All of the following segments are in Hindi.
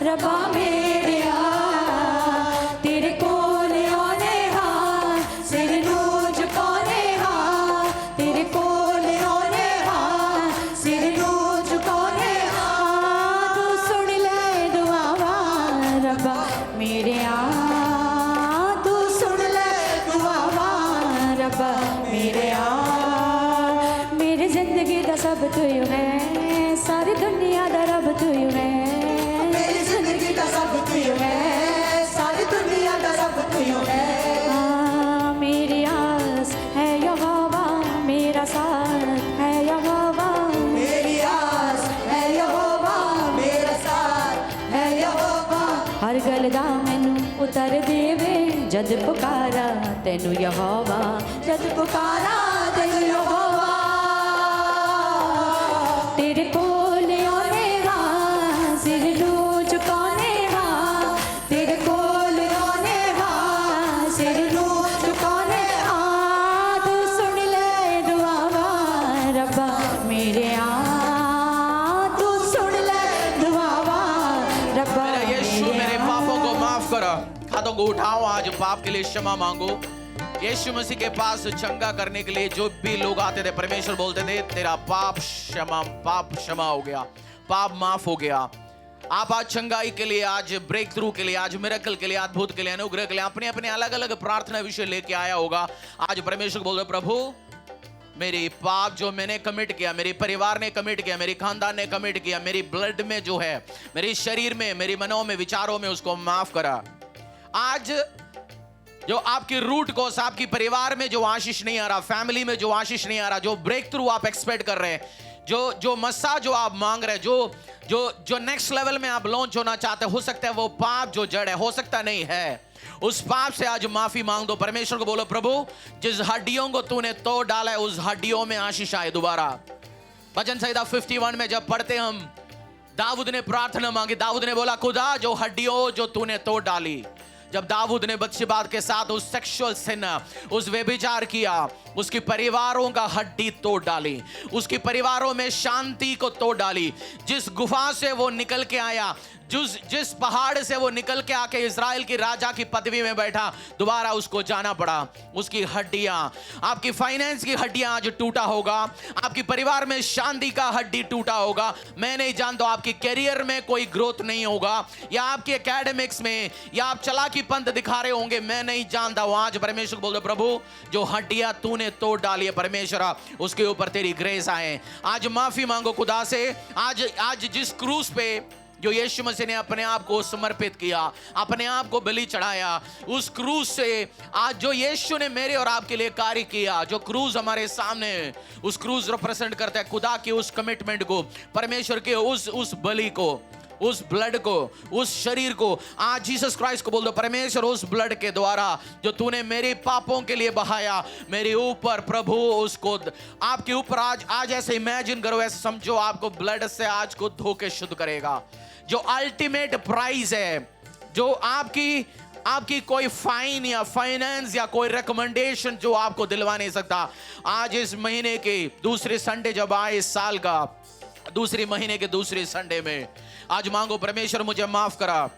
रब्बा मेरे तेरे कोल आने हां सिर नूं झुकाने हां तेरे कोल आने हां सिर नूं झुकाने हां तू सुन ले दुआवां रब्बा मेरे तू सुन ले दुआवां रब्बा मेरे मेरी जिंदगी दा सब तू है सारी दुनिया दा रब तू है मेरी जिंदगी दा सब तू है सारी दुनिया दा सब तू है मेरी आस है यहोवा मेरा साथ है यहोवा मेरी आस है यहोवा मेरा साथ है यहोवा हर गल दा मैनू उतर देवे जद पुकारा तेनू यहोवा जद पुकारा तेनू यहोवा तेरे कोल आने हां सिर नूं झुकाने हां तेरे कोल आने हां सिर नूं झुकाने हां तू सुन ले दुआवां रब्बा मेरे तू सुन ले दुआवां रब्बा यीशु मेरे पापों को माफ करो। हाथों को उठाओ, आज पाप के लिए क्षमा मांगो। यीशु मसीह के पास चंगा करने के लिए जो भी लोग आते थे, परमेश्वर बोलते थे तेरा पाप क्षमा हो गया, पाप माफ हो गया। आप आज चंगाई के लिए, आज ब्रेक थ्रू के लिए, आज मिरेकल के लिए, अद्भुत के लिए, अनुग्रह के लिए अपने अपने अलग अलग प्रार्थना विषय लेके आया होगा। आज परमेश्वर बोल रहे प्रभु मेरी पाप जो मैंने कमिट किया, मेरे परिवार ने कमिट किया, मेरे खानदान ने कमिट किया, मेरी ब्लड में जो है, मेरे शरीर में, मेरी मनों में, विचारों में, उसको माफ करा। आज जो आपकी रूट कोस, आपकी परिवार में जो आशीष नहीं आ रहा, फैमिली में जो आशीष नहीं आ रहा, जो ब्रेक थ्रू आप एक्सपेक्ट कर रहे हैं, जो मस्सा जो आप मांग रहे हैं, जो नेक्स्ट लेवल में आप लॉन्च होना चाहते हैं, हो सकता है वो पाप जो जड़ है, हो सकता नहीं है, उस पाप से आज माफी मांग दो। परमेश्वर को बोलो प्रभु जिस हड्डियों को तूने तोड़ डाला है उस हड्डियों में आशीष आए दोबारा। भजन संहिता 51 में जब पढ़ते हम, दाऊद ने प्रार्थना मांगी, दाऊद ने बोला खुदा जो हड्डियों जो तूने तोड़ डाली। जब दाऊद ने बत्शेबा के साथ उस सेक्सुअल सिन, उस व्यभिचार किया, उसकी परिवारों का हड्डी तोड़ डाली, उसकी परिवारों में शांति को तोड़ डाली। जिस गुफा से वो निकल के आया, जिस पहाड़ से वो निकल के आके इजराइल की राजा की पदवी में बैठा, दोबारा उसको जाना पड़ा। उसकी हड्डियां, आपकी फाइनेंस की हड्डियां आज टूटा होगा, आपकी परिवार में शांति का हड्डी टूटा होगा। मैं नहीं जानता आपकी कैरियर में कोई ग्रोथ नहीं होगा, या आपके एकेडमिक्स में, या आप चालाकी पंथ दिखा रहे होंगे, मैं नहीं जानता हूं। आज परमेश्वर बोल दो प्रभु जो हड्डियां तूने तोड़ डाली है परमेश्वर, उसके ऊपर तेरी ग्रेस आए। आज माफी मांगो खुदा से। आज जिस क्रूस पे जो यीशु मसीह ने अपने आप को समर्पित किया, अपने आप को बलि चढ़ाया, उस क्रूज से आज जो यीशु ने मेरे और आपके लिए कार्य किया, जो क्रूज हमारे सामने, उस क्रूज रिप्रेजेंट करता है खुदा की उस कमिटमेंट को, परमेश्वर के उस बलि को, उस ब्लड को, उस शरीर को। आज जीसस क्राइस्ट को बोल दो परमेश्वर उस ब्लड के द्वारा जो तूने मेरे पापों के लिए बहाया, मेरे ऊपर प्रभु उसको आपके ऊपर आज ऐसे इमेजिन करो, ऐसे समझो आपको ब्लड से आज को धो के शुद्ध करेगा। जो अल्टीमेट प्राइज है, जो आपकी कोई फाइन या फाइनेंस या कोई रिकमेंडेशन जो आपको दिलवा नहीं सकता। आज इस महीने के दूसरे संडे जब आए, इस साल का दूसरे महीने के दूसरे संडे में, आज मांगो परमेश्वर मुझे माफ करा।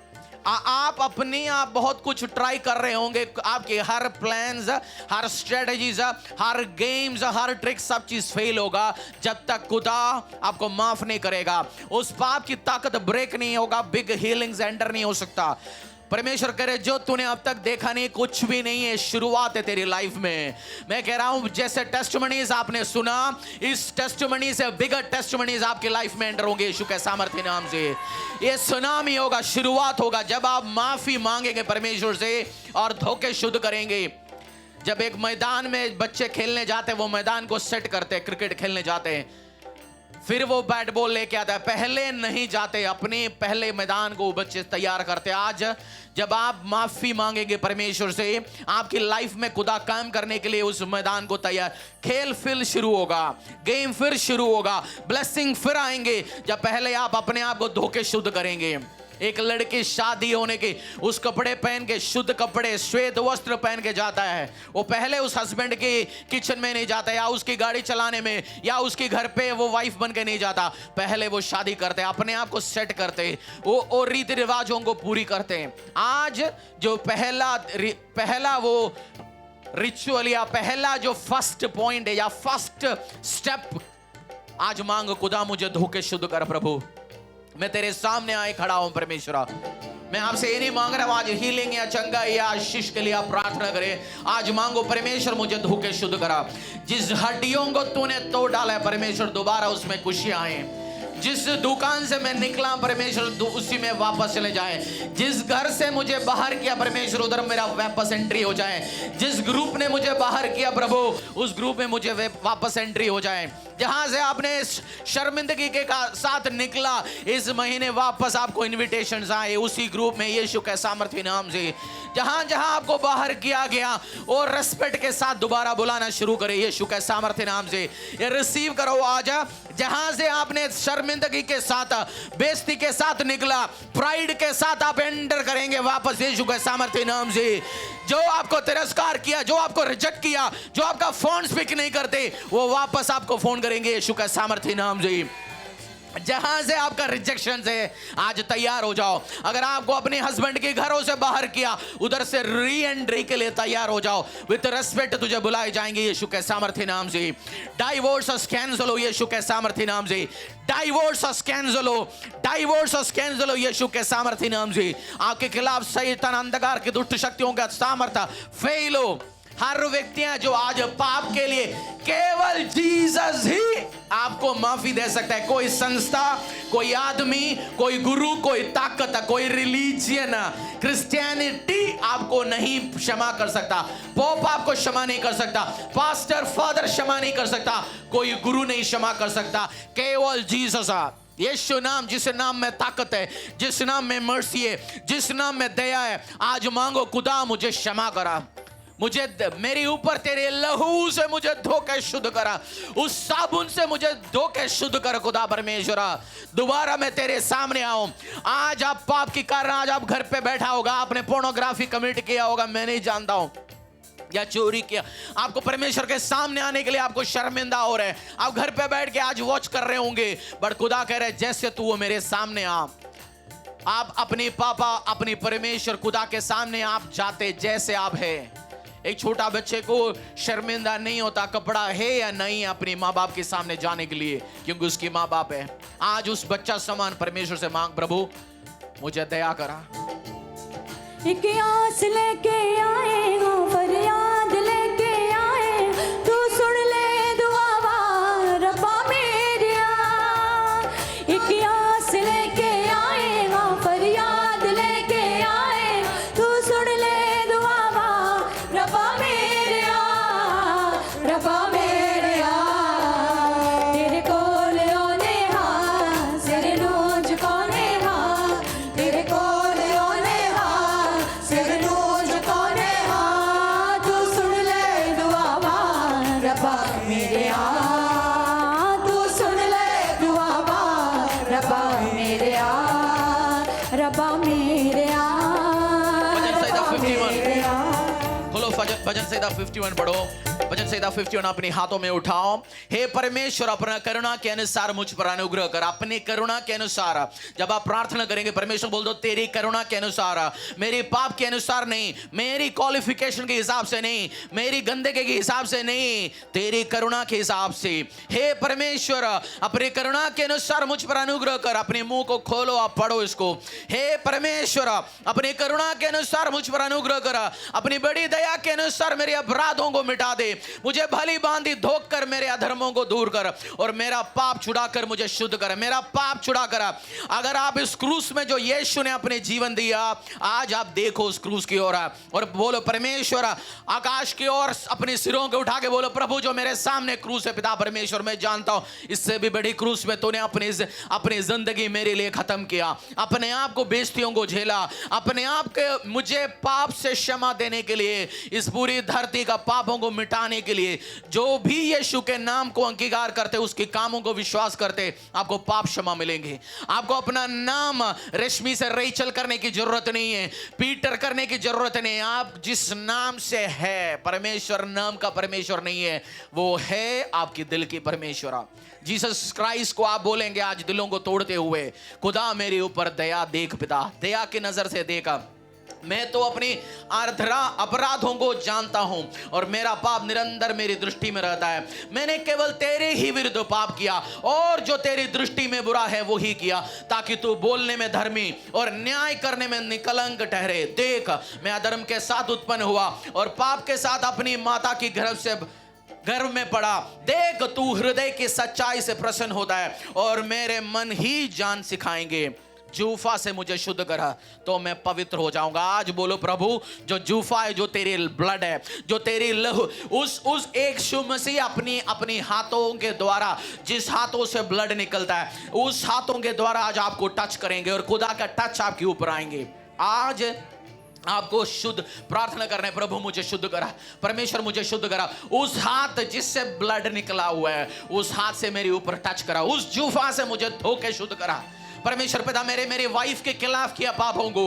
आप बहुत कुछ ट्राई कर रहे होंगे, आपके हर प्लान्स, हर स्ट्रेटजीज, हर गेम्स, हर ट्रिक, सब चीज फेल होगा जब तक खुदा आपको माफ नहीं करेगा। उस पाप की ताकत ब्रेक नहीं होगा, बिग हीलिंग्स एंटर नहीं हो सकता। परमेश्वर करे जो तूने अब तक देखा नहीं, कुछ भी नहीं है, शुरुआत है तेरी लाइफ में। मैं कह रहा हूं जैसे टेस्टिमनीज आपने सुना, इस टेस्टिमनी से बिगर टेस्टिमनीज आपकी लाइफ में एंटर होंगे यीशु के सामर्थ्य नाम से। ये सुनामी होगा, शुरुआत होगा जब आप माफी मांगेंगे परमेश्वर से और धोखे शुद्ध करेंगे। जब एक मैदान में बच्चे खेलने जाते हैं, वो मैदान को सेट करते हैं, क्रिकेट खेलने जाते हैं, फिर वो बैट बॉल लेके आता है, पहले नहीं जाते, अपने पहले मैदान को बच्चे तैयार करते हैं। आज जब आप माफी मांगेंगे परमेश्वर से, आपकी लाइफ में खुदा काम करने के लिए उस मैदान को तैयार, खेल फिर शुरू होगा, गेम फिर शुरू होगा, ब्लेसिंग फिर आएंगे जब पहले आप अपने आप को धोके शुद्ध करेंगे। एक लड़की शादी होने की उस कपड़े पहन के, शुद्ध कपड़े, श्वेत वस्त्र पहन के जाता है, वो पहले उस हस्बैंड की किचन में नहीं जाता, या उसकी गाड़ी चलाने में, या उसके घर पे वो वाइफ बन के नहीं जाता। पहले वो शादी करते, अपने आप को सेट करते, वो रीति रिवाजों को पूरी करते हैं। आज जो पहला वो रिचुअल या पहला जो फर्स्ट पॉइंट है या फर्स्ट स्टेप, आज मांग, खुदा मुझे धो के शुद्ध कर प्रभु। मैं तेरे सामने आए खड़ा हूं परमेश्वरा। मैं आपसे ये नहीं मांग रहा हूं आज हीलिंग या चंगा या आशीष के लिए आप प्रार्थना करें। आज मांगो परमेश्वर मुझे धो के शुद्ध करा। जिस हड्डियों को तूने तोड़ डाला है परमेश्वर, दोबारा उसमें खुशियां आए। जिस दुकान से मैं निकला परमेश्वर, उसी में वापस चले जाए। जिस घर से मुझे बाहर किया परमेश्वर, उधर मेरा वापस एंट्री हो जाए। जिस ग्रुप ने मुझे बाहर किया प्रभु, उस ग्रुप में मुझे वापस एंट्री हो जाए। जहां से आपने शर्मिंदगी के साथ निकला, इस महीने वापस आपको इनविटेशंस आए उसी ग्रुप में यीशु के सामर्थ्य नाम से। जहां जहां आपको बाहर किया गया और रेस्पेक्ट के साथ दोबारा बुलाना शुरू करें यीशु के सामर्थ्य नाम से। ये रिसीव करो आज। जहां से आपने शर्मिंदगी के साथ, बेइज्जती के साथ निकला, प्राइड के साथ आप एंटर करेंगे वापस यीशु के सामर्थ्य नाम से। जो आपको तिरस्कार किया, जो आपको रिजेक्ट किया, जो आपका फोन पिक नहीं करते, वो वापस आपको फोन करेंगे यीशु के सामर्थ्य नाम से। जहां से आपका रिजेक्शन से आज तैयार हो जाओ। अगर आपको अपने हस्बैंड के घरों से बाहर किया, उधर से री एंट्री के लिए तैयार हो जाओ। विद रेस्पेक्ट तुझे बुलाए जाएंगे यीशु के सामर्थ्य नाम से। डाइवोर्स कैंसिल हो यीशु के सामर्थ्य नाम से। डाइवोर्स कैंसिल हो, डाइवोर्स कैंसिल हो यीशु के सामर्थ्य नाम से। आपके खिलाफ शैतान अंधकार की दुष्ट शक्तियों का सामर्थ्य फेल हो। हर व्यक्तियां जो आज पाप के लिए, केवल जीसस ही आपको माफी दे सकता है। कोई संस्था, कोई आदमी, कोई गुरु, कोई ताकत, कोई रिलीजियन, क्रिश्चियनिटी आपको नहीं क्षमा कर सकता। पोप आपको क्षमा नहीं कर सकता। पास्टर, फादर क्षमा नहीं कर सकता। कोई गुरु नहीं क्षमा कर सकता। केवल जीसस, यीशु नाम, जिस नाम में ताकत है, जिस नाम में मर्सी है, जिस नाम में दया है। आज मांगो, खुदा मुझे क्षमा करा, मुझे मेरे ऊपर तेरे लहू से मुझे धो के शुद्ध करा, उस साबुन से मुझे धो के शुद्ध कर खुदा परमेश्वरा। दोबारा मैं तेरे सामने आऊं। आज आप पाप के कारण आज आप घर पे बैठा होगा, आपने पोर्नोग्राफी कमिट किया होगा, मैं नहीं जानता हूं, या चोरी किया। आपको परमेश्वर के सामने आने के लिए आपको शर्मिंदा हो रहे हैं। आप घर पे बैठ के आज वॉच कर रहे होंगे, बट खुदा कह रहे जैसे तू वो मेरे सामने आ। आप अपने पापा, अपनी परमेश्वर खुदा के सामने आप जाते जैसे आप है। एक छोटा बच्चे को शर्मिंदा नहीं होता, कपड़ा है या नहीं, अपने माँ बाप के सामने जाने के लिए, क्योंकि उसकी माँ बाप है। आज उस बच्चा समान परमेश्वर से मांग, प्रभु मुझे दया करा। एक आस लेके आए हो, फरियाद लेके आए, तू सुन ले दुआवा रब्बा मेरिया। एक आस लेके आए हो, फरियाद लेके आए, तू सुन ले दुआवा रब्बा मेरिया, रब्बा मेरिया। तेरे कोल ओने हां, सिर नूं झुकाने हां, तेरे कोल ओने हां, सिर नूं झुकाने हां, तू सुन ले दुआवा रब्बा मेरिया, तू सुन ले दुआवा रब्बा मेरिया, रब्बा मेरिया, रब्बा मेरिया। खोलो भजन संहिता 51 पढ़ो। भजन संहिता 51 अपने हाथों में उठाओ। हे परमेश्वर, अपना करुणा के अनुसार मुझ पर अनुग्रह कर। अपनी करुणा के अनुसार जब आप प्रार्थना करेंगे, परमेश्वर बोल दो तेरी करुणा के अनुसार, मेरे पाप के अनुसार नहीं, मेरी क्वालिफिकेशन के हिसाब से नहीं, मेरी गंदगी के हिसाब से नहीं, तेरी करुणा के हिसाब से। हे परमेश्वर, अपनी करुणा के अनुसार मुझ पर अनुग्रह कर। अपने मुंह को खोलो, आप पढ़ो इसको। हे परमेश्वर, अपनी करुणा के अनुसार मुझ पर अनुग्रह कर। अपनी बड़ी दया के अनुसार मेरे अपराधों को मिटा दे। मुझे भली भांति धोख कर मेरे अधर्मों को दूर कर, और मेरा पाप छुड़ा कर मुझे शुद्ध कर। मेरा पाप छुड़ा कर। अगर आप इस क्रूस में जो यीशु ने अपने जीवन दिया, आज आप देखो उस क्रूस की ओर और बोलो परमेश्वर, आकाश की ओर अपने सिरों को उठा के बोलो, प्रभु जो मेरे सामने क्रूस है, पिता परमेश्वर मैं जानता हूं इससे भी बड़ी क्रूस में तूने अपनी जिंदगी मेरे लिए खत्म किया। अपने आप को बेइज्जतियों को झेला, अपने आप के मुझे पाप से क्षमा देने के लिए इस पूरी धरती का पापों को मिटा हटाने के लिए। जो भी यीशु के नाम को अंगीकार करते, उसके कामों को विश्वास करते, आपको पाप क्षमा मिलेंगे। आपको अपना नाम रेशमी से रेचल करने की जरूरत नहीं है, पीटर करने की जरूरत नहीं है। आप जिस नाम से है, परमेश्वर नाम का परमेश्वर नहीं है, वो है आपकी दिल की परमेश्वर। जीसस क्राइस्ट को आप बोलेंगे आज दिलों को तोड़ते हुए, खुदा मेरे ऊपर दया देख पिता, दया की नजर से देखा। मैं तो अपनी अपराधों को जानता हूं और मेरा पाप निरंतर मेरी दृष्टि में रहता है। मैंने केवल तेरे ही विरुद्ध पाप किया और जो तेरी दृष्टि में बुरा है वो ही किया, ताकि तू बोलने में धर्मी और न्याय करने में निकलंक ठहरे। देख, मैं अधर्म के साथ उत्पन्न हुआ और पाप के साथ अपनी माता की गर्भ में पड़ा। देख, तू हृदय की सच्चाई से प्रसन्न होता है और मेरे मन ही जान सिखाएंगे। जूफा से मुझे शुद्ध करा तो मैं पवित्र हो जाऊंगा। आज बोलो प्रभु, जो जूफा है, जो तेरी ब्लड है, जो तेरी लहू, उस एक यीशु मसीह अपनी हाथों के द्वारा, जिस हाथों से ब्लड निकलता है, उस हाथों के द्वारा आज आपको टच करेंगे और खुदा का टच आपके ऊपर आएंगे। आज आपको शुद्ध प्रार्थना करना है, प्रभु मुझे शुद्ध करा, परमेश्वर मुझे शुद्ध करा। उस हाथ जिससे ब्लड निकला हुआ है, उस हाथ से मेरे ऊपर टच करा, उस जूफा से मुझे धो के शुद्ध करा। परमेश्वर पिता, मेरी वाइफ के खिलाफ किया पापों को,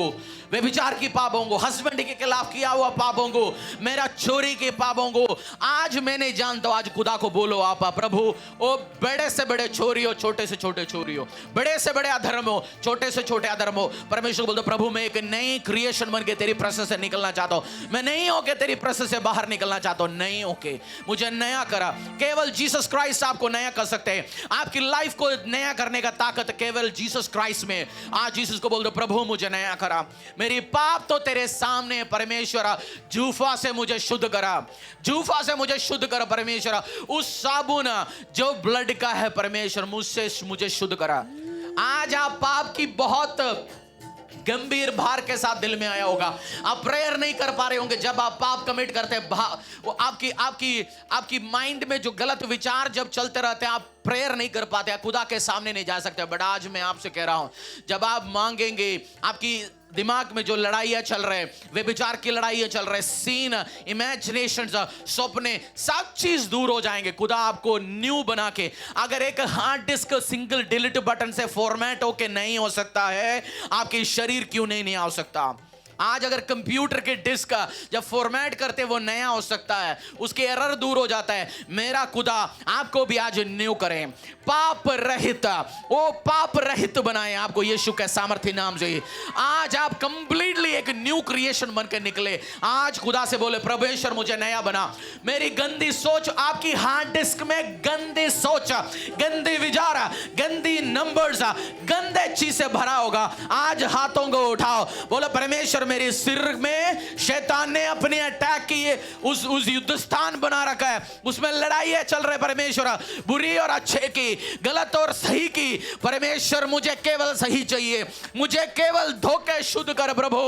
व्यभिचार की पापों को, हस्बैंड के खिलाफ किया हुआ पापों को, मेरा चोरी के पापों को आज मैं नहीं जानता हूं। आज खुदा को बोलो आप, प्रभु, ओ बड़े से बड़े चोरी हो, छोटे से छोटे चोरी हो, बड़े से बड़े अधर्म हो, छोटे से छोटे अधर्म हो। परमेश्वर बोल दो, प्रभु मैं एक नई क्रिएशन बन के तेरी प्रेजेंस से निकलना चाहता हूं। मैं नहीं होके तेरी प्रेजेंस से बाहर निकलना चाहता हूं, नहीं होके मुझे नया करा। केवल जीसस क्राइस्ट आपको नया कर सकते हैं। आपकी लाइफ को नया करने का ताकत केवल जीसस क्राइस्ट में। आज जीसस को बोल दो, प्रभु मुझे नया करा, मेरी पाप तो तेरे सामने परमेश्वर, जूफा से मुझे शुद्ध करा, जूफा से मुझे शुद्ध करा परमेश्वर। उस साबुन जो ब्लड का है परमेश्वर, मुझसे मुझे शुद्ध करा। आज आप पाप की बहुत गंभीर भार के साथ दिल में आया होगा, आप प्रेयर नहीं कर पा रहे होंगे। जब आप पाप कमिट करते हैं, वो आपकी माइंड में जो गलत विचार जब चलते रहते हैं, आप प्रेयर नहीं कर पाते, खुदा के सामने नहीं जा सकते। बट आज मैं आपसे कह रहा हूं, जब आप मांगेंगे, आपकी दिमाग में जो लड़ाइयां चल रहे हैं, व्यभिचार की लड़ाइयां चल रहे हैं, सीन, इमेजिनेशंस, सपने, सब चीज दूर हो जाएंगे। खुदा आपको न्यू बना के, अगर एक hard disk single delete button से फॉर्मेट होके नहीं हो सकता है, आपके शरीर क्यों नहीं हो सकता। आज अगर कंप्यूटर के डिस्क जब फॉर्मेट करते वो नया हो सकता है, उसके एरर दूर हो जाता है। मेरा खुदा आपको भी आज न्यू करें, पाप रहित, वो पाप रहित बनाए आपको यीशु के सामर्थ्य नाम से। आज आप कंप्लीटली एक न्यू क्रिएशन बनकर निकले। आज खुदा से बोले, परमेश्वर मुझे नया बना। मेरी गंदी सोच, आपकी हार्ड डिस्क में गंदी सोच, गंदी विचार, गंदी नंबर्स, गंदे चीज से भरा होगा। आज हाथों को उठाओ, बोलो परमेश्वर मेरे सिर में शैतान ने अपने अटैक किए, उस युद्ध स्थान बना रखा है, उसमें लड़ाई चल रही है परमेश्वर, बुरी और अच्छे की, गलत और सही की। परमेश्वर मुझे केवल सही चाहिए, मुझे केवल धोखे शुद्ध कर प्रभु।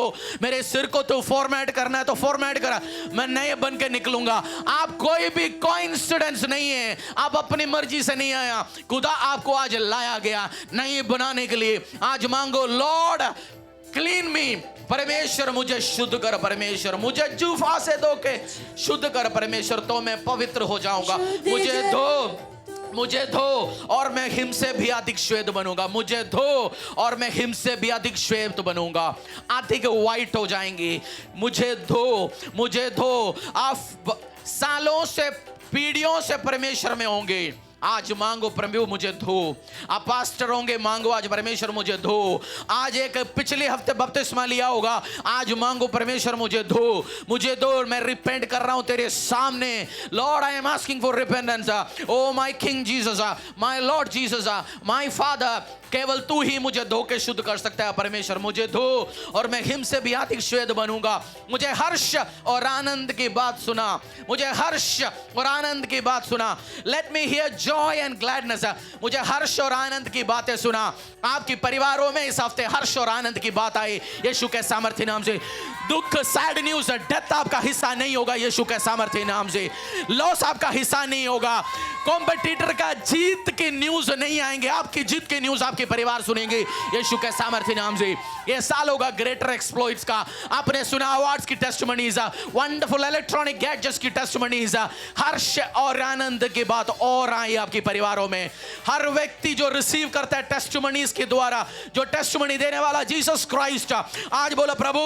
मेरे सिर को तो फॉर्मेट करना है तो फॉर्मेट करा, मैं नए बन के निकलूंगा। आप कोई भी कोइंसिडेंस नहीं है, आप अपनी मर्जी से नहीं आया, खुदा आपको आज लाया गया नए बनाने के लिए। आज मांगो, लॉर्ड क्लीन मी, परमेश्वर मुझे शुद्ध कर, परमेश्वर मुझे जूफा से धो के शुद्ध कर परमेश्वर, तो मैं पवित्र हो जाऊंगा। मुझे धो और मैं हिम से भी अधिक श्वेत बनूंगा। मुझे धो और मैं हिम से भी अधिक श्वेत बनूंगा, अधिक वाइट हो जाएंगे। मुझे धो। आप सालों से, पीढ़ियों से परमेश्वर में होंगे, आज मांगो प्रभु मुझे धो। आप पास्टर होंगे, मांगो आज परमेश्वर मुझे धो। आज एक पिछले हफ्ते बपतिस्मा लिया होगा, आज मांगो परमेश्वर मुझे धो। मैं रिपेंट कर रहा हूं तेरे सामने। Lord I am asking for repentance. Oh my king Jesus, my Lord Jesus, my father, केवल तू ही मुझे धो के शुद्ध कर सकता है परमेश्वर। मुझे धो और मैं हिम से भी अधिक श्वेत बनूंगा। मुझे हर्ष और आनंद की बात सुना, मुझे हर्ष और आनंद की बात सुना। Late me here Joy and gladness. मुझे हर्ष और आनंद की बातें सुना। आपके परिवारों में इस हफ्ते हर्ष और आनंद की बात आई यीशु के सामर्थ्य नाम से। दुख, सैड न्यूज, डेथ आपका हिस्सा नहीं होगा यीशु के सामर्थ्य नाम से। लॉस आपका हिस्सा नहीं होगा। कॉम्पिटिटर का जीत के न्यूज नहीं आएंगे, आपकी जीत के न्यूज आपके परिवार सुनेंगे यीशु के सामर्थ्य नाम से। ये साल होगा ग्रेटर एक्सप्लॉइट्स का। आपने सुना अवार्ड्स की टेस्टिमनीज, वंडरफुल इलेक्ट्रॉनिक गैजेट्स की टेस्टिमनीज, हर्ष और आनंद की बात और आई आपके परिवारों में। हर व्यक्ति जो रिसीव करता है टेस्टिमनीज के द्वारा, जो टेस्टिमनी देने वाला जीसस क्राइस्ट, आज बोलो प्रभु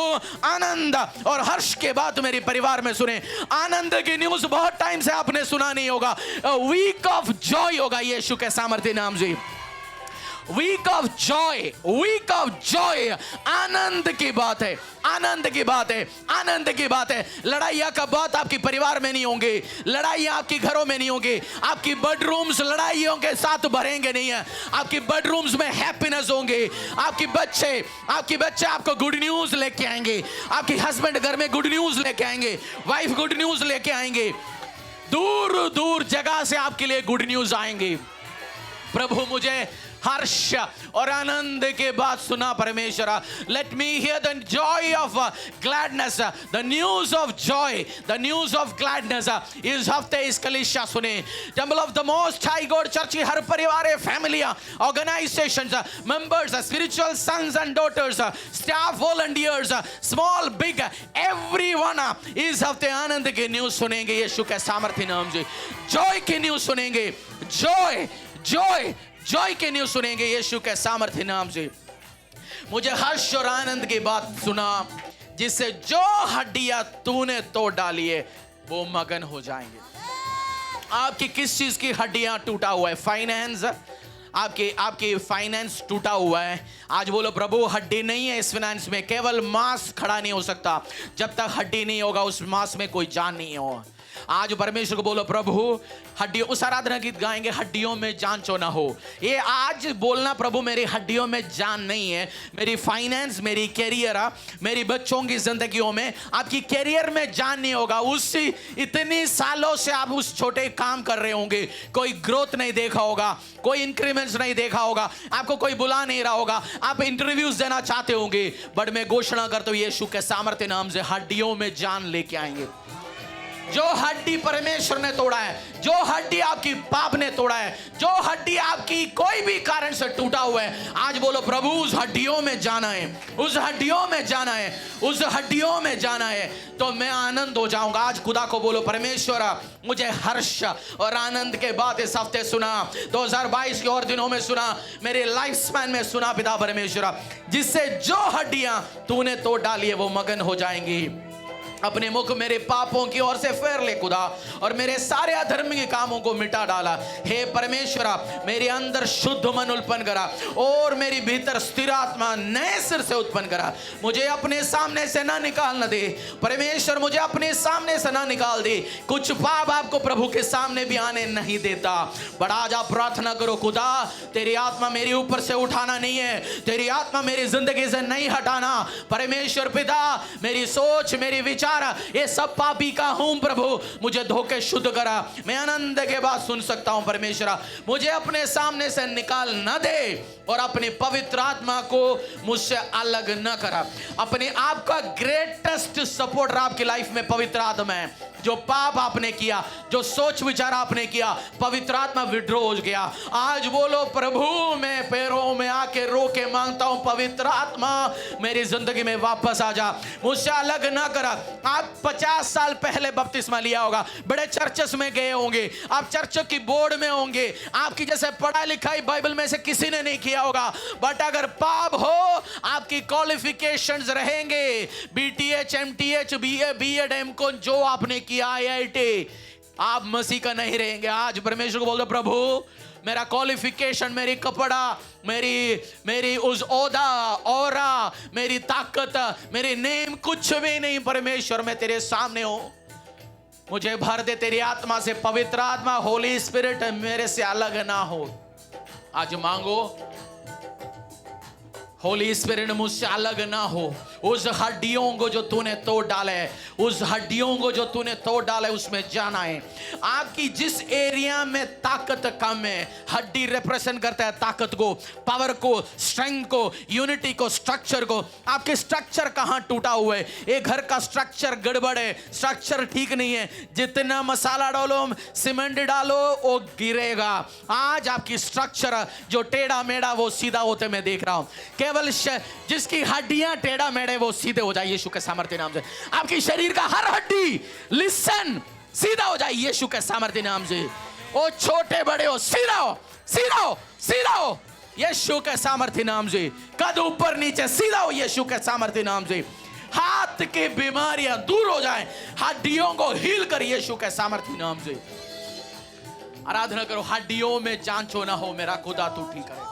आनंद और हर्ष के बात मेरे परिवार में सुने। आनंद की न्यूज बहुत टाइम से आपने सुना नहीं होगा। वीक ऑफ जॉय होगा यीशु के सामर्थ्य नाम से। Week of joy, week of joy. आनंद की बात है, आनंद की बात है, आनंद की बात है। लड़ाइयां का बात आपके परिवार में नहीं होंगे, लड़ाइयां आपके घरों में नहीं होंगे। आपकी बेडरूम्स लड़ाइयों के साथ भरेंगे नहीं है, आपकी बेडरूम्स में हैप्पीनेस होंगे। आपके बच्चे आपको गुड न्यूज लेके आएंगे। आपके हस्बैंड घर में गुड न्यूज लेके आएंगे, वाइफ गुड न्यूज लेके आएंगे। दूर दूर जगह से आपके लिए गुड न्यूज आएंगे। प्रभु मुझे हर्ष और आनंद के बाद सुना परमेश्वर। Let me hear the joy of gladness, the news of joy, the news of gladness. इस हफ्ते इस कलीसिया सुने। Temple of the most high god church की हर परिवार, फैमिलियां, organisations, members, spiritual sons and daughters, staff, volunteers, small big, everyone इस हफ्ते आनंद के न्यूज सुनेंगे यीशु के सामर्थ्य नाम से। जॉय के न्यूज सुनेंगे, जॉय जॉय जॉय के न्यूज सुनेंगे यीशु के सामर्थ्य नाम से। मुझे हर्ष और आनंद की बात सुना, जिससे जो हड्डियां तूने तोड़ डाली है वो मगन हो जाएंगे। आपकी किस चीज की हड्डियां टूटा हुआ है? फाइनेंस, आपके फाइनेंस टूटा हुआ है। आज बोलो प्रभु हड्डी नहीं है इस फाइनेंस में। केवल मांस खड़ा नहीं हो सकता जब तक हड्डी नहीं होगा, उस मांस में कोई जान नहीं हो। आज परमेश्वर को बोलो प्रभु हड्डियों, उस आराधना गीत गाएंगे हड्डियों में जान चो ना हो। ये आज बोलना प्रभु मेरी हड्डियों में जान नहीं है, मेरी फाइनेंस, मेरी कैरियर, मेरी बच्चों की जिंदगियों में, आपकी कैरियर में जान नहीं होगा। उसी इतनी सालों से आप उस छोटे काम कर रहे होंगे, कोई ग्रोथ नहीं देखा होगा, कोई इंक्रीमेंट्स नहीं देखा होगा, आपको कोई बुला नहीं रहा होगा, आप इंटरव्यूज देना चाहते होंगे, बट मैं घोषणा करता हूं यीशु के सामर्थ्य नाम से हड्डियों में जान लेके आएंगे। जो हड्डी परमेश्वर ने तोड़ा है, जो हड्डी आपकी पाप ने तोड़ा है, जो हड्डी आपकी कोई भी कारण से टूटा हुआ है, आज बोलो प्रभु उस हड्डियों में जाना है, उस हड्डियों में जाना है, उस हड्डियों में जाना है, तो मैं आनंद हो जाऊंगा। आज खुदा को बोलो परमेश्वर मुझे हर्ष और आनंद के बाद इस हफ्ते सुना, 2022 के और दिनों में सुना, मेरे लाइफ स्पैन में सुना पिता परमेश्वर, जिससे जो हड्डियां तूने तोड़ डाली है वो मगन हो जाएंगी। अपने मुख मेरे पापों की ओर से फेर ले खुदा, और मेरे सारे अधर्म के कामों को मिटा डाला। हे परमेश्वर मेरे अंदर शुद्ध मन उत्पन्न करा और मेरी भीतर स्थिर आत्मा नए सिर से उत्पन्न करा। मुझे अपने सामने से ना निकालना दे परमेश्वर, मुझे अपने सामने से ना निकाल दे। कुछ पाप आपको प्रभु के सामने भी आने नहीं देता। बट आज आप प्रार्थना करो खुदा तेरी आत्मा मेरे ऊपर से उठाना नहीं है, तेरी आत्मा मेरी जिंदगी से नहीं हटाना। परमेश्वर पिता मेरी सोच, मेरी विचार, ये सब पापी का हूं प्रभु, मुझे धोके शुद्ध करा। मैं आनंद के बाद सुन सकता हूं परमेश्वर, मुझे अपने सामने से निकाल न दे और अपनी पवित्र आत्मा को मुझसे अलग न करा। अपने आप का ग्रेटेस्ट सपोर्टर आपकी लाइफ में पवित्र आत्मा है। जो पाप आपने किया, जो सोच विचार आपने किया, पवित्र आत्मा विड्रॉ हो गया। आज बोलो प्रभु मैं पैरों में आके रो के मांगता हूं पवित्र आत्मा मेरी जिंदगी में वापस आ जा, मुझसे अलग ना करा। आप 50 साल पहले बपतिस्मा लिया होगा, बड़े चर्चेस में गए होंगे, आप चर्च की बोर्ड में होंगे, आपकी जैसे पढ़ाई लिखाई बाइबल में से किसी ने नहीं किया होगा। बट अगर पाप हो आपकी क्वालिफिकेशंस रहेंगे, BTech, MTech, BA, BEd, MCom जो आपने किया, आईआईटी, आप मसीह का नहीं रहेंगे। आज परमेश्वर को बोल दो प्रभु मेरा क्वालिफिकेशन, मेरी कपड़ा, मेरी उस ओदा, औरा, मेरी ताकत, मेरी नेम कुछ भी नहीं परमेश्वर, मैं तेरे सामने हूं, मुझे भर दे तेरी आत्मा से। पवित्र आत्मा, होली स्पिरिट मेरे से अलग ना हो। आज मांगो होली स्पिरिट मुझसे अलग ना हो। उस हड्डियों को जो तूने तोड़ डाला है, उस हड्डियों को जो तूने तोड़ डाला है, उसमें जाना है। आपकी जिस एरिया में ताकत कम है, हड्डी रिप्रेजेंट करता है ताकत को, पावर को, स्ट्रेंथ को, यूनिटी को, स्ट्रक्चर को। आपके स्ट्रक्चर कहाँ टूटा हुआ है? एक घर का स्ट्रक्चर गड़बड़ है, स्ट्रक्चर ठीक नहीं है। जितना मसाला डालो, सीमेंट डालो, वो गिरेगा। आज आपकी स्ट्रक्चर जो टेढ़ा मेढ़ा वो सीधा होते मैं देख रहा हूं। केवल जिसकी हड्डियां टेढ़ा मेढ़े वो सीधे हो जाए यीशु के सामर्थ्य नाम से। आपकी शरीर का हर हड्डी लिसन सीधा हो जाए यीशु के सामर्थ्य नाम से। ओ छोटे बड़े हो, सीधा हो, सीधा हो, सीधा हो यीशु के सामर्थ्य नाम से। कद ऊपर नीचे सीधा हो यीशु के सामर्थ्य नाम से। हाथ की बीमारियां दूर हो जाएं, हड्डियों को हील कर यीशु के सामर्थ्य नाम से। आराधना करो। हड्डियों में जांचो ना हो, मेरा खुदा तू ठीक करे।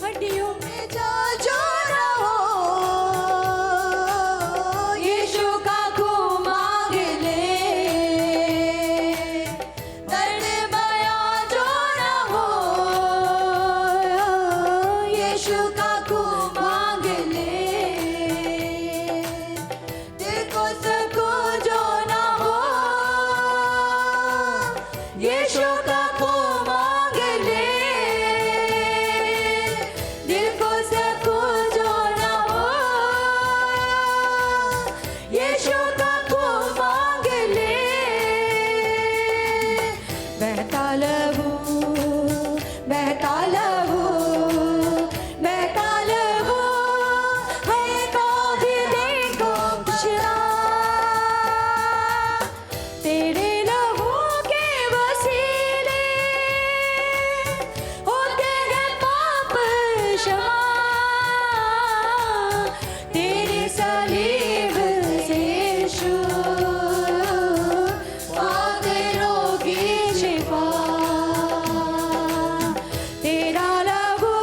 हड्डियों में जांचो ना हो, यीशु का खून मांग ले। दर्द बयां जो ना हो, यीशु का खून मांग ले। दिल को सुकून जो ना हो, यीशु का खून मांग ले। दिल को सुकून जो ना हो, यीशु का खून मांग ले। बहता लहू, बहता लहू, बहता लहू, है कभी देखो खुशरा। तेरे लहू के वसीले होते हैं पाप क्षमा। तेरे सलीब से यीशु पाते रोगी शिफा। तेरा लहू,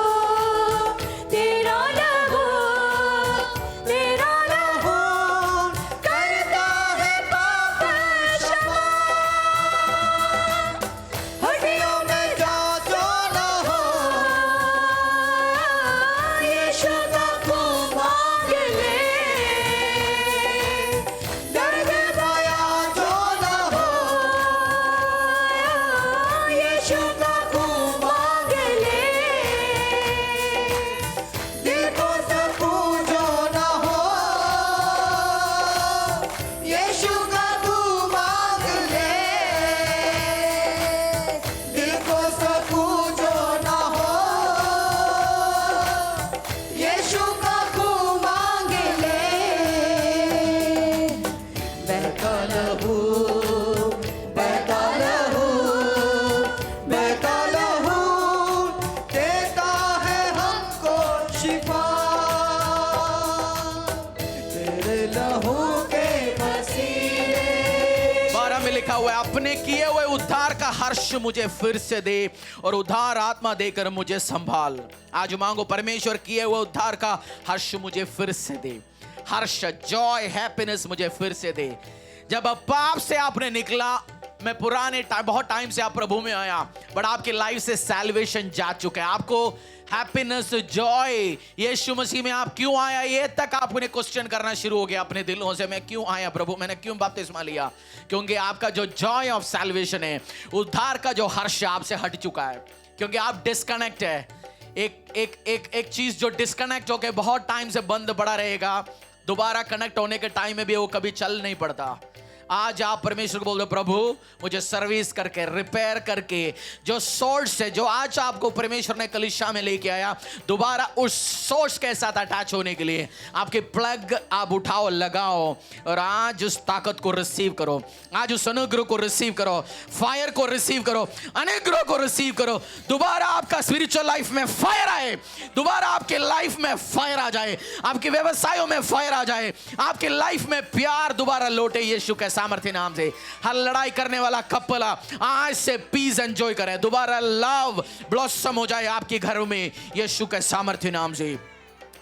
तेरा लहू, तेरा लहू करता है पाप क्षमा। हड्डियों में जांचो ना हो, यीशु का खून मांग ले। दर्द बयां जो ना हो, यीशु का खून मांग ले। दिल को सुकून जो ना हो, यीशु का खून मांग ले। दिल को सुकून जो ना हो, यीशु का खून मांग ले। बहता लहू, बहता लहू, बहता लहू देता है हमको शिफा। तेरे लहू के वसीले। 12 में लिखा हुआ है, अपने किए हुए उद्धार का हर्ष मुझे फिर से दे और उद्धार आत्मा देकर मुझे संभाल। आज मांगो, परमेश्वर किए हुए उद्धार का हर्ष मुझे फिर से दे। हर्ष, जॉय, हैप्पीनेस मुझे फिर से दे। जब अब पाप से आपने निकला, मैं पुराने बहुत टाइम से आप प्रभु में आया, बट आपकी लाइफ से सैल्वेशन जा चुका है। आपको हैप्पीनेस, जॉय यीशु मसीह में आप क्यों आया, ये तक आपने क्वेश्चन करना शुरू हो गया अपने दिलों से। मैं क्यों आया प्रभु, मैंने क्यों बपतिस्मा लिया? क्योंकि आपका जो जॉय ऑफ सैल्वेशन है, उद्धार का जो हर्ष आपसे हट चुका है। क्योंकि आप डिस्कनेक्ट है। एक चीज जो डिस्कनेक्ट होकर बहुत टाइम से बंद पड़ा रहेगा, दोबारा कनेक्ट होने के टाइम में भी वो कभी चल नहीं पड़ता। आज आप परमेश्वर को बोल दो, प्रभु मुझे सर्विस करके, रिपेयर करके, जो सोर्स है, जो आज आपको परमेश्वर ने कलीसिया में लेके आया, दोबारा उस सोर्स के साथ अटैच होने के लिए आपके प्लग आप उठाओ, लगाओ और आज उस ताकत को रिसीव करो। आज उस अनुग्रह को रिसीव करो, फायर को रिसीव करो, अनुग्रह को रिसीव करो। दोबारा आपका स्पिरिचुअल लाइफ में फायर आए, दोबारा आपके लाइफ में फायर आ जाए, आपके व्यवसायों में फायर आ जाए, आपके लाइफ में प्यार दोबारा लौटे यीशु के सामर्थ्य नाम से। हर लड़ाई करने वाला कपल आज से पीस एंजॉय करें, दोबारा लव ब्लॉसम हो जाए आपके घरों में यीशु के सामर्थ्य नाम से।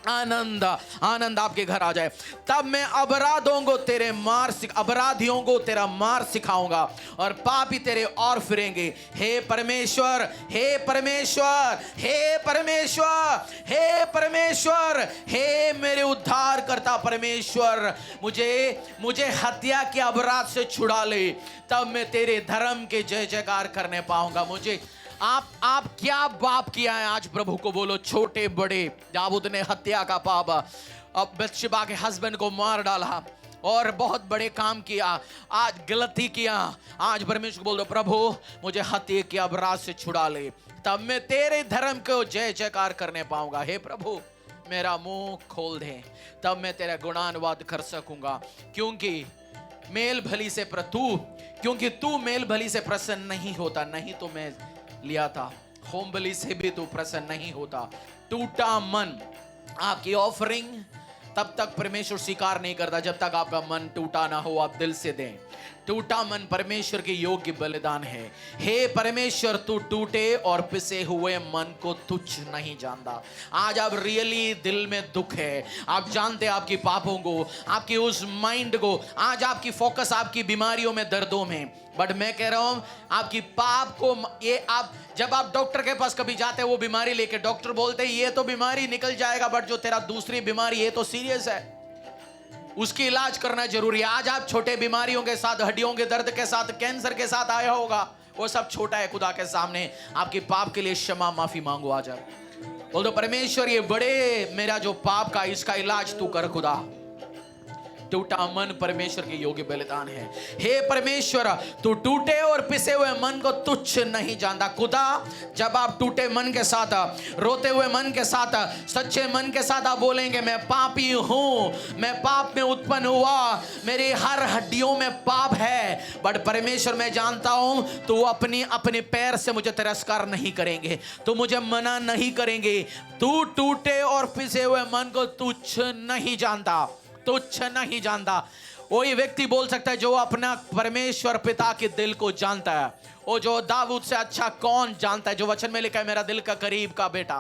आनंद आनंद आपके घर आ जाए। तब मैं अपराधियों को तेरा मार सिखाऊंगा और पापी तेरे और फिरेंगे। हे परमेश्वर, हे परमेश्वर, हे परमेश्वर, हे परमेश्वर, हे मेरे उद्धार करता परमेश्वर, मुझे हत्या के अपराध से छुड़ा ले। तब मैं तेरे धर्म के जय जयकार करने पाऊंगा। मुझे आप क्या पाप किया है आज प्रभु को बोलो, छोटे बड़े। दाऊद ने हत्या का पाप, अब बत्शेबा के हस्बैंड को मार डाला और बहुत बड़े काम किया, आज गलती किया। आज परमेश्वर को बोल दो, प्रभु मुझे हत्या के अपराध से छुड़ा ले, तब मैं तेरे धर्म को जय जयकार करने पाऊंगा। हे प्रभु मेरा मुंह खोल दे, तब मैं तेरा गुणानुवाद कर सकूंगा। क्योंकि तू मेल भली से प्रसन्न नहीं होता, नहीं तो मैं लिया था। होम बलि से भी तू प्रसन्न नहीं होता। टूटा मन, आपकी ऑफरिंग तब तक परमेश्वर स्वीकार नहीं करता जब तक आपका मन टूटा ना हो, आप दिल से दें। टूटा मन परमेश्वर के योग्य बलिदान है। हे परमेश्वर, तू टूटे और पिसे हुए मन को तुच्छ नहीं जानता। आज आप रियली दिल में दुख है, आप जानते हैं आपकी पापों को, आपकी उस माइंड को, आज आपकी फोकस आपकी बीमारियों में, दर्दों में। बट मैं कह रहा हूं आपकी पाप को, ये आप जब आप डॉक्टर के पास कभी जाते हैं वो बीमारी लेके, डॉक्टर बोलते हैं ये तो बीमारी निकल जाएगा, बट जो तेरा दूसरी बीमारी ये तो सीरियस है, उसकी इलाज करना जरूरी है। आज आप छोटे बीमारियों के साथ, हड्डियों के दर्द के साथ, कैंसर के साथ आया होगा, वो सब छोटा है खुदा के सामने। आपकी पाप के लिए क्षमा माफी मांगो। आ जाओ, बोल दो परमेश्वर ये बड़े मेरा जो पाप का, इसका इलाज तू कर खुदा। टूटा मन परमेश्वर के योग्य बलिदान है। हे परमेश्वर, तू टूटे और पिसे हुए मन को तुच्छ नहीं जानता। खुदा जब आप टूटे मन के साथ, रोते हुए मन के साथ, सच्चे मन के साथ आप बोलेंगे मैं पापी हूं, मैं पाप में उत्पन्न हुआ, मेरी हर हड्डियों में पाप है, बट परमेश्वर मैं जानता हूं तू अपने पैर से मुझे तिरस्कार नहीं करेंगे, तू मुझे मना नहीं करेंगे। तू टूटे और पिसे हुए मन को तुच्छ नहीं जानता, तुच्छ नहीं जानता। वही व्यक्ति बोल सकता है जो अपना परमेश्वर पिता के दिल को जानता है। वो जो दाऊद से अच्छा कौन जानता है, जो वचन में लिखा है मेरा दिल का करीब का बेटा।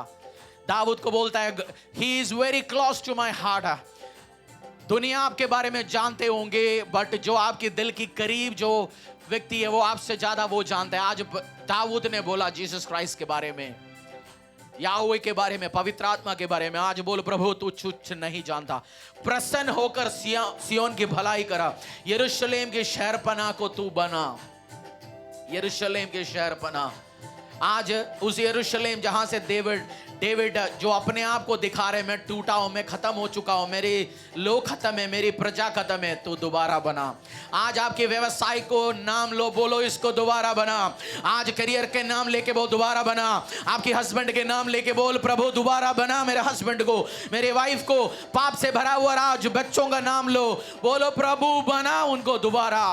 दाऊद को बोलता है he is very close to my heart. दुनिया आपके बारे में जानते होंगे, बट जो आपके दिल की करीब जो व्यक्ति है वो आपसे ज्यादा वो जानता है। आज दाऊद ने बोला जीसस क्राइस्ट के बारे में, याहवे के बारे में, पवित्र आत्मा के बारे में। आज बोल प्रभु तू तुच्छ नहीं जानता। प्रसन्न होकर सियोन की भलाई करा, यरूशलेम के शहरपनाह को तू बना, यरूशलेम के शहरपनाह। आज उस यरूशलेम जहां से डेविड जो अपने आप को दिखा रहे मैं टूटा हूं, मैं खत्म हो चुका हूं, मेरे लोग खत्म है, मेरी प्रजा खत्म है, तू दोबारा बना। आज आपके व्यवसाय को नाम लो, बोलो इसको दोबारा बना। आज करियर के नाम लेके बोल दोबारा बना। आपके हस्बैंड के नाम लेके बोल प्रभु दोबारा बना मेरे हस्बैंड को, मेरे वाइफ को। पाप से भरा हुआ आज बच्चों का नाम लो, बोलो प्रभु बना उनको दोबारा।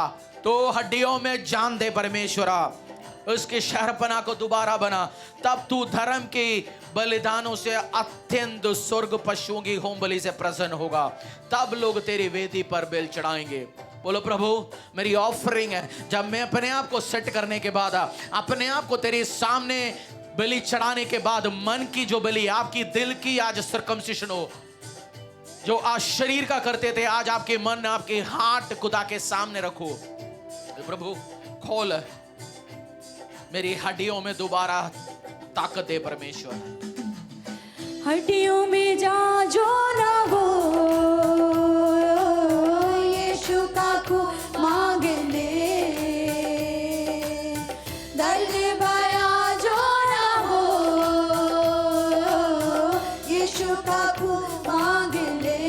तो हड्डियों में जान दे परमेश्वरा, उसके शहरपना को दोबारा बना। तब तू धर्म के बलिदानों से अत्यंत स्वर्ग पशुओं की होम बलि से प्रसन्न होगा। तब लोग तेरी वेदी पर बेल चढ़ाएंगे। बोलो प्रभु मेरी ऑफरिंग है, जब मैं अपने आप को सेट करने के बाद, अपने आप को तेरे सामने बलि चढ़ाने के बाद, मन की जो बलि, आपकी दिल की आज सर्कमसिशन हो, जो आज शरीर का करते थे, आज आपके मन, आपके हार्ट खुदा के सामने रखो। प्रभु खोल मेरी हड्डियों में दोबारा ताकत दे परमेश्वर। हड्डियों में जा जो ना हो, यीशु का खून मांग ले। दर्द भरा जो ना हो, यीशु का खून मांग ले।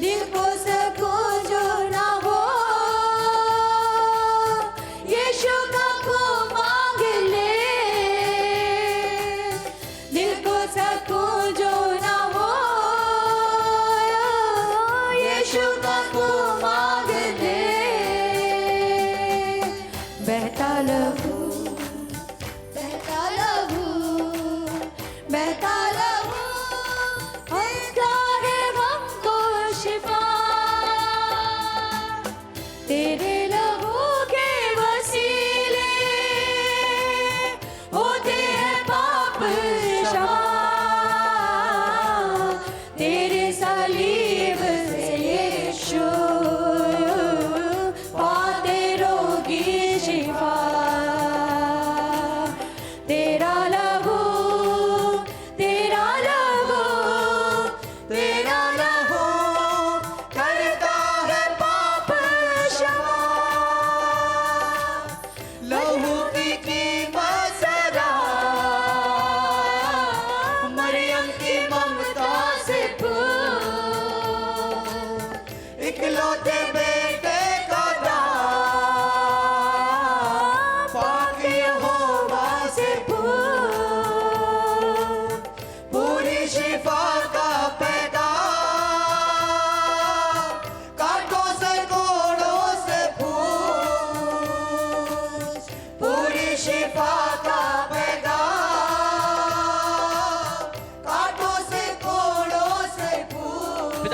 दिल को सुकून जो ना हो, यीशु का खून मांग ले। दिल को सुकून जो ना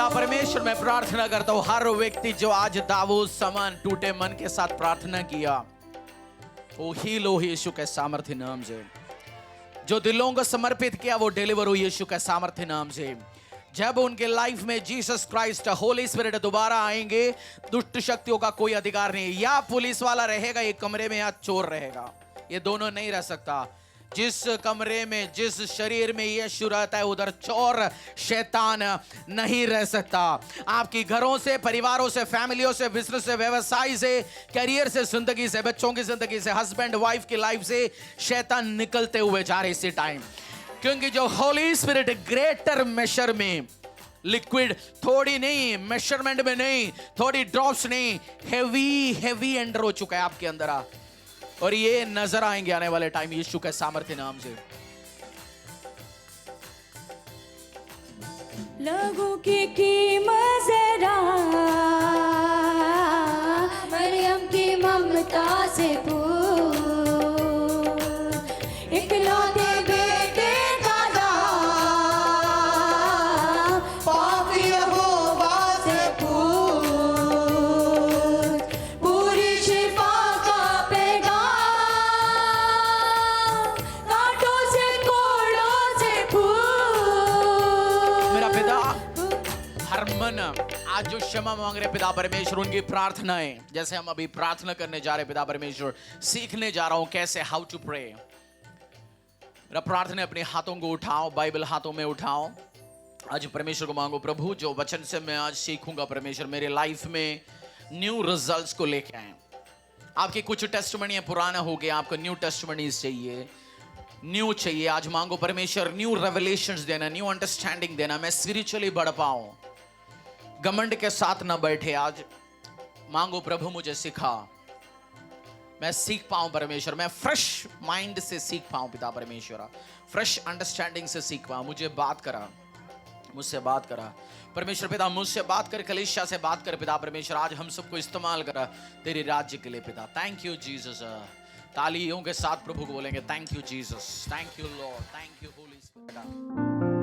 पिता परमेश्वर, मैं प्रार्थना करता हूँ हर व्यक्ति जो आज दाऊद समान टूटे मन के साथ प्रार्थना किया, वो हील हो यीशु के सामर्थ्य नाम से। जो दिलों को समर्पित किया वो डिलीवर हो यीशु के सामर्थ्य नाम से। जब उनके लाइफ में जीसस क्राइस्ट होली स्पिरिट दोबारा आएंगे, दुष्ट शक्तियों का कोई अधिकार नहीं। या पुलिस वाला रहेगा एक कमरे में, या चोर रहेगा, ये दोनों नहीं रह सकता। जिस कमरे में, जिस शरीर में यीशु रहता है, उधर चोर शैतान नहीं रह सकता। आपकी घरों से, परिवारों से, फैमिलियों से, बिजनेस से, व्यवसाय से, करियर से, जिंदगी से, बच्चों की जिंदगी से, हस्बैंड वाइफ की लाइफ से शैतान निकलते हुए जा रहे इसी टाइम। क्योंकि जो होली स्पिरिट ग्रेटर मेशर में, लिक्विड थोड़ी नहीं, मेजरमेंट में नहीं, थोड़ी ड्रॉप्स नहीं, हेवी एंटर हो चुका है आपके अंदर। और ये नजर आएंगे आने वाले टाइम यीशु के सामर्थ्य नाम से। लोगों की कीमत जरा मरियम की ममता से पूछ, इकलौते बेटे का नाम पापी यहोवा से पूछ, पूरी शिफा का पैगाम कांटों से कोड़ों से पूछ। मेरा पिता, हर मन आज जो क्षमा मांग रहे पिता परमेश्वर, उनकी प्रार्थनाएं जैसे हम अभी प्रार्थना करने जा रहे पिता परमेश्वर, सीखने जा रहा हूं कैसे, हाउ टू प्रे। मेरा प्रार्थना, अपने हाथों को उठाओ, बाइबल हाथों में उठाओ। आज परमेश्वर को मांगो, प्रभु जो वचन से मैं आज सीखूंगा परमेश्वर, मेरे लाइफ में न्यू रिजल्ट्स को लेके आए। आपकी कुछ टेस्टमनी पुराना हो गया, आपको न्यू टेस्टमनीज चाहिए, न्यू चाहिए। आज मांगो परमेश्वर न्यू रेवलेशंस देना, न्यू अंडरस्टैंडिंग देना, मैं स्पिरिचुअली बढ़ पाऊं, घमंड के साथ ना बैठे। आज मांगो प्रभु मुझे सिखा, मैं सीख पाऊं परमेश्वर, मैं फ्रेश माइंड से सीख पाऊं पिता परमेश्वर, फ्रेश अंडरस्टैंडिंग से सीख पाऊं। मुझे बात करा, मुझसे बात करा परमेश्वर पिता, मुझसे बात कर, कलीसिया से बात कर पिता परमेश्वर। आज हम सबको इस्तेमाल करा तेरे राज्य के लिए पिता। Thank you Jesus. तालियों के साथ प्रभु को बोलेंगे, thank you Jesus, thank you Lord, thank you Holi spirit.